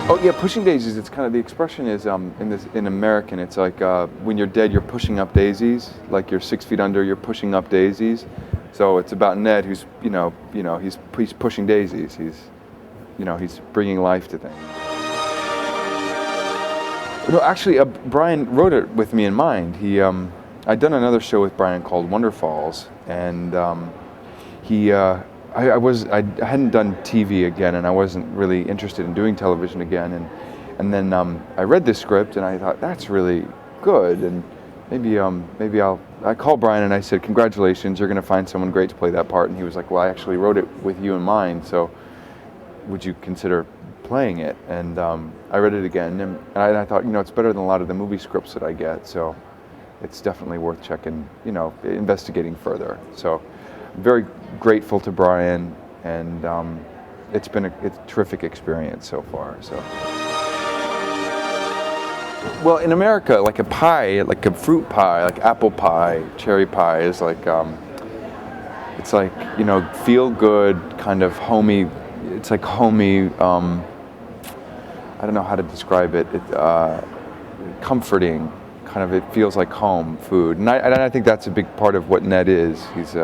Oh yeah, pushing daisies. It's kind of the expression is in American. It's like when you're dead, you're pushing up daisies. Like you're 6 feet under, you're pushing up daisies. So it's about Ned, who's he's pushing daisies. He's bringing life to things. No, actually, Brian wrote it with me in mind. I'd done another show with Brian called Wonderfalls, and I hadn't done TV again, and I wasn't really interested in doing television again, and then I read this script and I thought that's really good, and maybe I called Brian and I said, congratulations, you're going to find someone great to play that part, and he was like, well, I actually wrote it with you in mind, so would you consider playing it? And I read it again, and I thought, it's better than a lot of the movie scripts that I get, so it's definitely worth checking, investigating further. So I'm very grateful to Brian, and it's been a terrific experience so far. So, well, in America, like a pie, like a fruit pie, like apple pie, cherry pie is like it's like feel good, kind of homey. It's like homey. I don't know how to describe it. Comforting, kind of. It feels like home food, and I think that's a big part of what Ned is. He's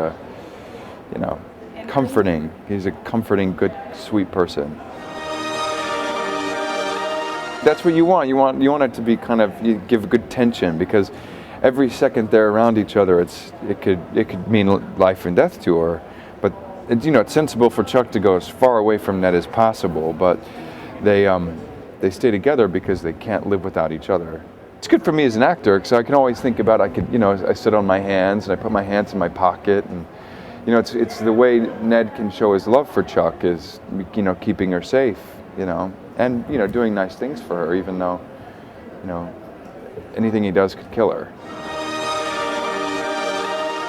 comforting. He's a comforting, good, sweet person. That's what you want. You want it to be you give good tension, because every second they're around each other, it could mean life and death to her. But it's sensible for Chuck to go as far away from Ned as possible. But they stay together because they can't live without each other. It's good for me as an actor, because I can always think about I sit on my hands and I put my hands in my pocket, and it's the way Ned can show his love for Chuck is keeping her safe, and doing nice things for her, even though anything he does could kill her.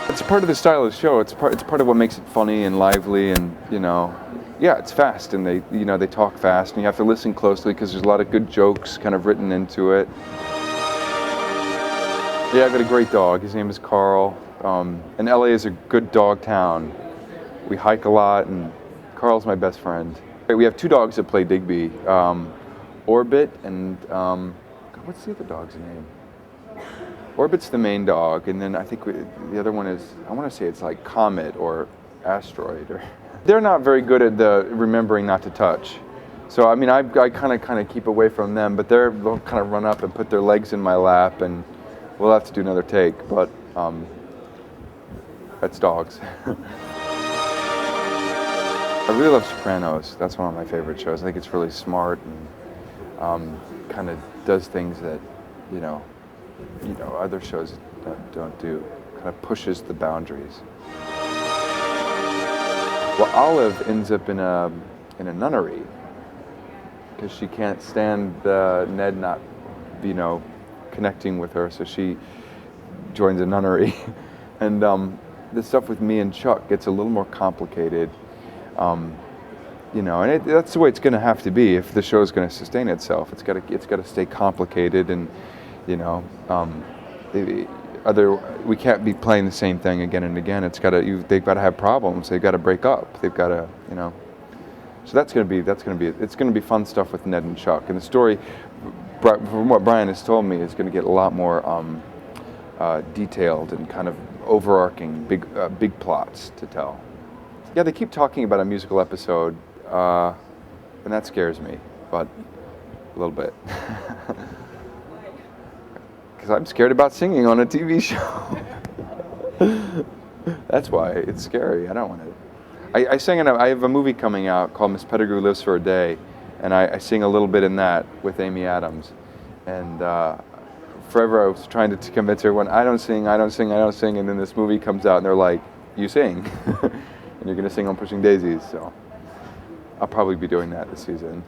It's part of the style of the show. It's part of what makes it funny and lively, and it's fast, and they talk fast, and you have to listen closely because there's a lot of good jokes kind of written into it. Yeah, I've got a great dog. His name is Carl. And LA is a good dog town. We hike a lot, and Carl's my best friend. We have two dogs that play Digby, Orbit and what's the other dog's name? Orbit's the main dog, and then I think the other one is, I want to say it's like Comet or Asteroid. They're not very good at remembering not to touch. So I kind of keep away from them, but they'll kind of run up and put their legs in my lap, and we'll have to do another take. But that's dogs. I really love Sopranos. That's one of my favorite shows. I think it's really smart and kind of does things that other shows don't do. Kind of pushes the boundaries. Well, Olive ends up in a nunnery because she can't stand Ned not connecting with her, so she joins a nunnery. And the stuff with me and Chuck gets a little more complicated, and that's the way it's going to have to be if the show is going to sustain itself. It's got to stay complicated, and we can't be playing the same thing again and again. They've got to have problems. They've got to break up. They've got to So it's going to be fun stuff with Ned and Chuck. And the story, from what Brian has told me, is going to get a lot more detailed and kind of overarching, big plots to tell. Yeah, they keep talking about a musical episode, and that scares me, but a little bit. Because I'm scared about singing on a TV show. That's why it's scary. I don't want to. I sing I have a movie coming out called Miss Pettigrew Lives for a Day, and I sing a little bit in that with Amy Adams. And forever I was trying to convince everyone, I don't sing, and then this movie comes out and they're like, you sing, and you're going to sing on Pushing Daisies, so I'll probably be doing that this season.